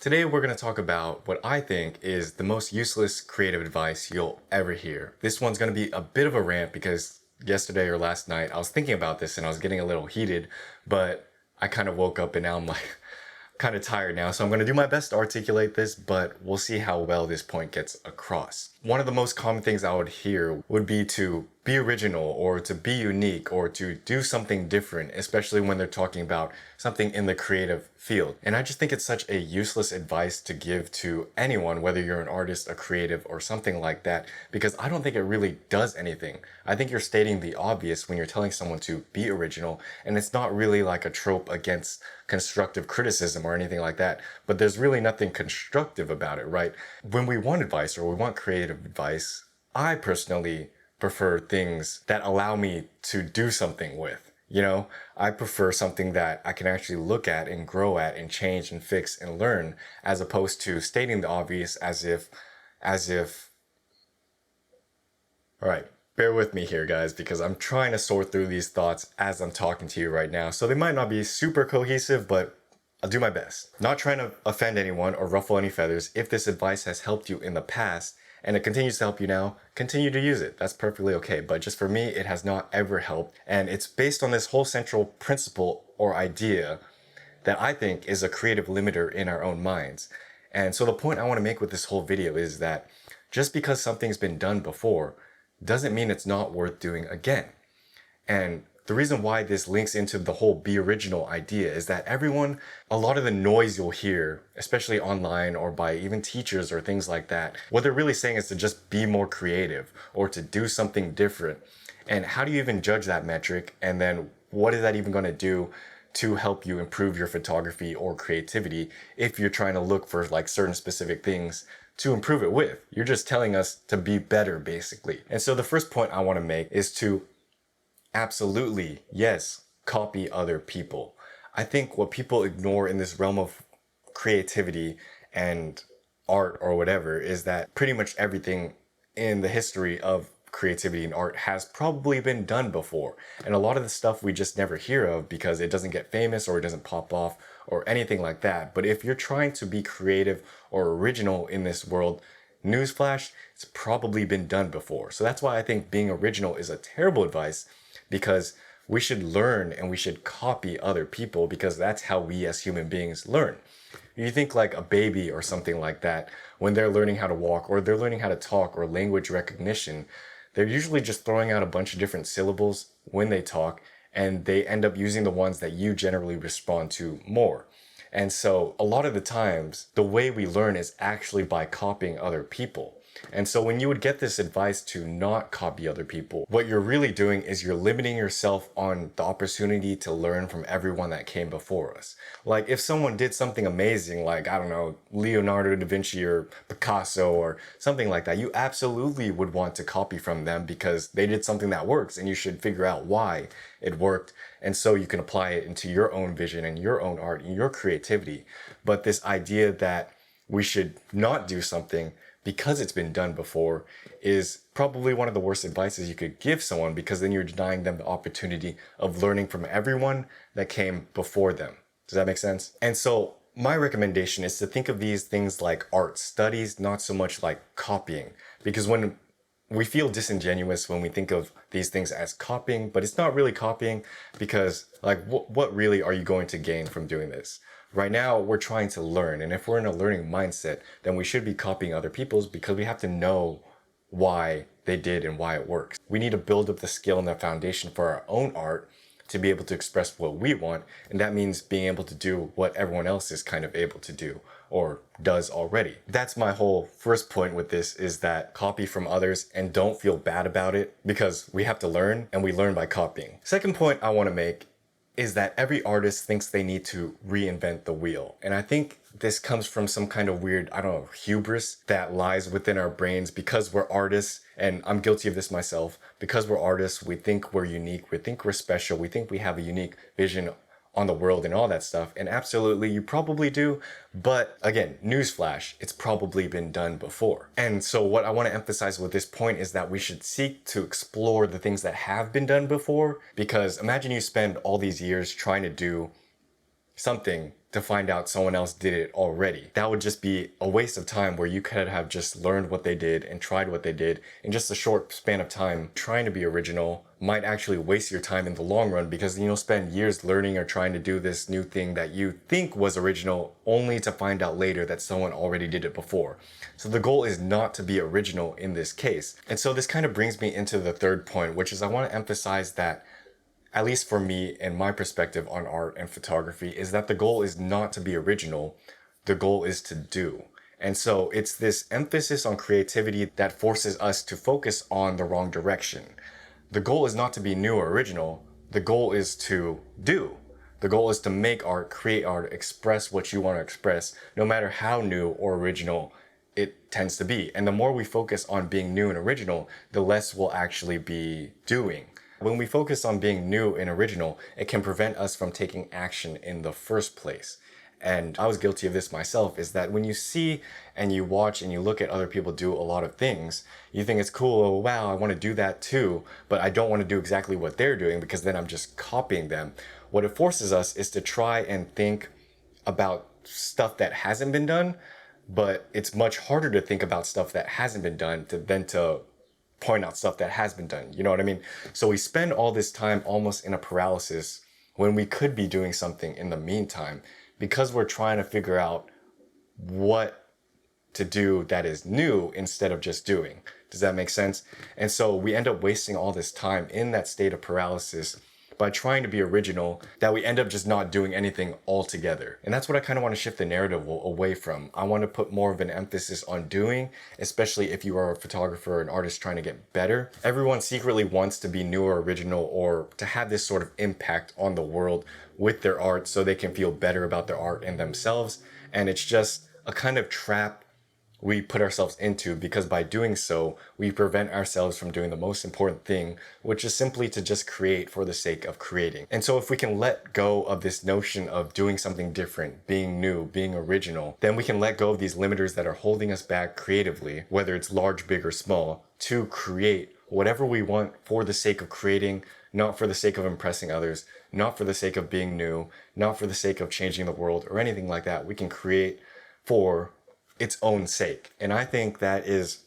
Today we're going to talk about what I think is the most useless creative advice you'll ever hear. This one's going to be a bit of a rant because yesterday or last night I was thinking about this and I was getting a little heated, but I kind of woke up and now I'm like kind of tired now. So I'm going to do my best to articulate this, but we'll see how well this point gets across. One of the most common things I would hear would be to be original or to be unique or to do something different, especially when they're talking about something in the creative field. And I just think it's such a useless advice to give to anyone, whether you're an artist, a creative, or something like that, because I don't think it really does anything. I think you're stating the obvious when you're telling someone to be original, and it's not really like a trope against constructive criticism or anything like that, but there's really nothing constructive about it, right? When we want advice or we want creative advice, I personally prefer things that allow me to do something with. I prefer something that I can actually look at and grow at and change and fix and learn, as opposed to stating the obvious as if, all right, bear with me here, guys, because I'm trying to sort through these thoughts as I'm talking to you right now. So they might not be super cohesive, but I'll do my best. Not trying to offend anyone or ruffle any feathers. If this advice has helped you in the past and it continues to help you now, continue to use it. That's perfectly okay. But just for me, it has not ever helped. And it's based on this whole central principle or idea that I think is a creative limiter in our own minds. And so the point I want to make with this whole video is that just because something's been done before doesn't mean it's not worth doing again. And the reason why this links into the whole be original idea is that a lot of the noise you'll hear, especially online or by even teachers or things like that, what they're really saying is to just be more creative or to do something different. And how do you even judge that metric? And then what is that even going to do to help you improve your photography or creativity if you're trying to look for like certain specific things to improve it with? You're just telling us to be better, basically. And so the first point I want to make is to absolutely, yes, copy other people. I think what people ignore in this realm of creativity and art or whatever is that pretty much everything in the history of creativity and art has probably been done before. And a lot of the stuff we just never hear of because it doesn't get famous or it doesn't pop off or anything like that. But if you're trying to be creative or original in this world, newsflash, it's probably been done before. So that's why I think being original is a terrible advice, because we should learn and we should copy other people, because that's how we as human beings learn. You think like a baby or something like that, when they're learning how to walk or they're learning how to talk or language recognition, they're usually just throwing out a bunch of different syllables when they talk, and they end up using the ones that you generally respond to more. And so a lot of the times, the way we learn is actually by copying other people. And so when you would get this advice to not copy other people, what you're really doing is you're limiting yourself on the opportunity to learn from everyone that came before us. Like if someone did something amazing, like, I don't know, Leonardo da Vinci or Picasso or something like that, you absolutely would want to copy from them because they did something that works, and you should figure out why it worked. And so you can apply it into your own vision and your own art and your creativity. But this idea that we should not do something because it's been done before is probably one of the worst advices you could give someone, because then you're denying them the opportunity of learning from everyone that came before them. Does that make sense? And so my recommendation is to think of these things like art studies, not so much like copying, because when we feel disingenuous when we think of these things as copying, but it's not really copying, because like what really are you going to gain from doing this? Right now, we're trying to learn, and if we're in a learning mindset, then we should be copying other people's, because we have to know why they did and why it works. We need to build up the skill and the foundation for our own art to be able to express what we want, and that means being able to do what everyone else is kind of able to do or does already. That's my whole first point with this, is that copy from others and don't feel bad about it, because we have to learn, and we learn by copying. Second point I want to make is that every artist thinks they need to reinvent the wheel. And I think this comes from some kind of weird, hubris that lies within our brains because we're artists, and I'm guilty of this myself. Because we're artists, we think we're unique, we think we're special, we think we have a unique vision on the world and all that stuff. And absolutely, you probably do. But again, newsflash, it's probably been done before. And so what I want to emphasize with this point is that we should seek to explore the things that have been done before. Because imagine you spend all these years trying to do something to find out someone else did it already. That would just be a waste of time where you could have just learned what they did and tried what they did in just a short span of time. Trying to be original might actually waste your time in the long run, because you'll spend years learning or trying to do this new thing that you think was original only to find out later that someone already did it before. So the goal is not to be original in this case. And so this kind of brings me into the third point, which is I want to emphasize that, at least for me and my perspective on art and photography, is that the goal is not to be original. The goal is to do. And so it's this emphasis on creativity that forces us to focus on the wrong direction. The goal is not to be new or original. The goal is to do. The goal is to make art, create art, express what you want to express, no matter how new or original it tends to be. And the more we focus on being new and original, the less we'll actually be doing. When we focus on being new and original, it can prevent us from taking action in the first place. And I was guilty of this myself, is that when you see and you watch and you look at other people do a lot of things, you think it's cool, oh wow, I want to do that too, but I don't want to do exactly what they're doing because then I'm just copying them. What it forces us is to try and think about stuff that hasn't been done, but it's much harder to think about stuff that hasn't been done than to point out stuff that has been done. You know what I mean? So we spend all this time almost in a paralysis when we could be doing something in the meantime, because we're trying to figure out what to do that is new instead of just doing. Does that make sense? And so we end up wasting all this time in that state of paralysis by trying to be original, that we end up just not doing anything altogether. And that's what I kind of want to shift the narrative away from. I want to put more of an emphasis on doing, especially if you are a photographer or an artist trying to get better. Everyone secretly wants to be new or original, or to have this sort of impact on the world with their art so they can feel better about their art and themselves. And it's just a kind of trap we put ourselves into, because by doing so, we prevent ourselves from doing the most important thing, which is simply to just create for the sake of creating. And so if we can let go of this notion of doing something different, being new, being original, then we can let go of these limiters that are holding us back creatively, whether it's large, big, or small, to create whatever we want for the sake of creating, not for the sake of impressing others, not for the sake of being new, not for the sake of changing the world or anything like that. We can create for its own sake. And I think that is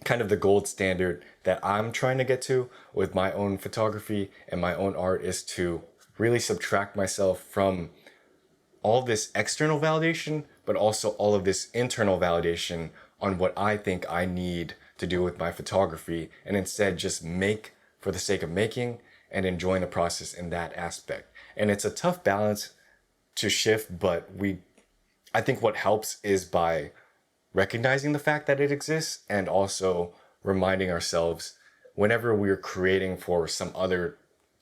kind of the gold standard that I'm trying to get to with my own photography and my own art, is to really subtract myself from all this external validation, but also all of this internal validation on what I think I need to do with my photography, and instead just make for the sake of making and enjoying the process in that aspect. And it's a tough balance to shift, but I think what helps is by recognizing the fact that it exists, and also reminding ourselves whenever we're creating for some other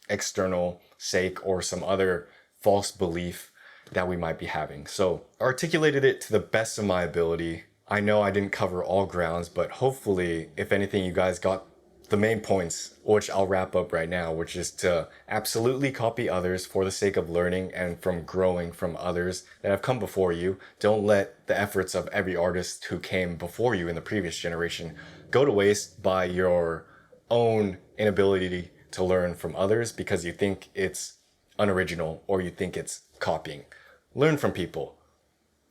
external sake or some other false belief that we might be having. So articulated it to the best of my ability. I know I didn't cover all grounds, but hopefully, if anything, you guys got the main points, which I'll wrap up right now, which is to absolutely copy others for the sake of learning and from growing from others that have come before you. Don't let the efforts of every artist who came before you in the previous generation go to waste by your own inability to learn from others because you think it's unoriginal or you think it's copying. Learn from people.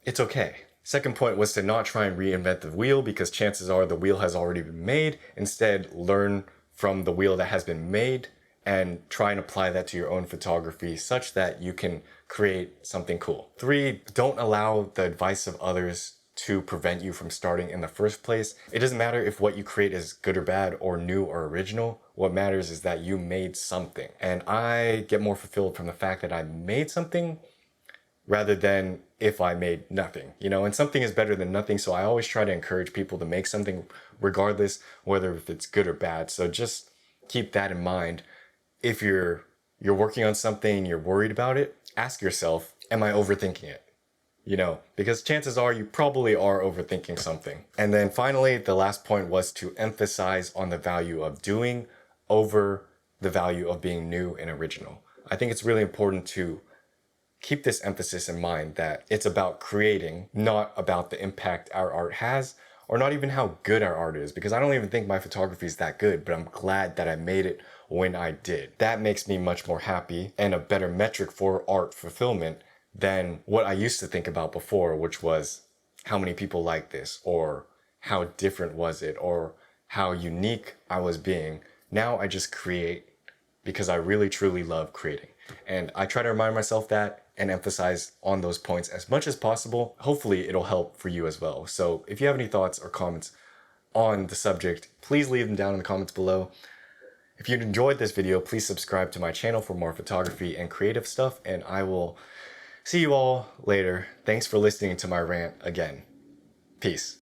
It's okay. Second point was to not try and reinvent the wheel, because chances are the wheel has already been made. Instead, learn from the wheel that has been made and try and apply that to your own photography such that you can create something cool. 3, don't allow the advice of others to prevent you from starting in the first place. It doesn't matter if what you create is good or bad or new or original. What matters is that you made something. And I get more fulfilled from the fact that I made something rather than if I made nothing, and something is better than nothing. So I always try to encourage people to make something regardless, whether if it's good or bad. So just keep that in mind. If you're working on something, you're worried about it, ask yourself, am I overthinking it? Because chances are you probably are overthinking something. And then finally, the last point was to emphasize on the value of doing over the value of being new and original. I think it's really important to keep this emphasis in mind, that it's about creating, not about the impact our art has, or not even how good our art is, because I don't even think my photography is that good, but I'm glad that I made it when I did. That makes me much more happy and a better metric for art fulfillment than what I used to think about before, which was how many people like this, or how different was it, or how unique I was being. Now I just create because I really truly love creating. And I try to remind myself that and emphasize on those points as much as possible. Hopefully it'll help for you as well. So if you have any thoughts or comments on the subject, please leave them down in the comments below. If you enjoyed this video, please subscribe to my channel for more photography and creative stuff, and I will see you all later. Thanks for listening to my rant again. Peace.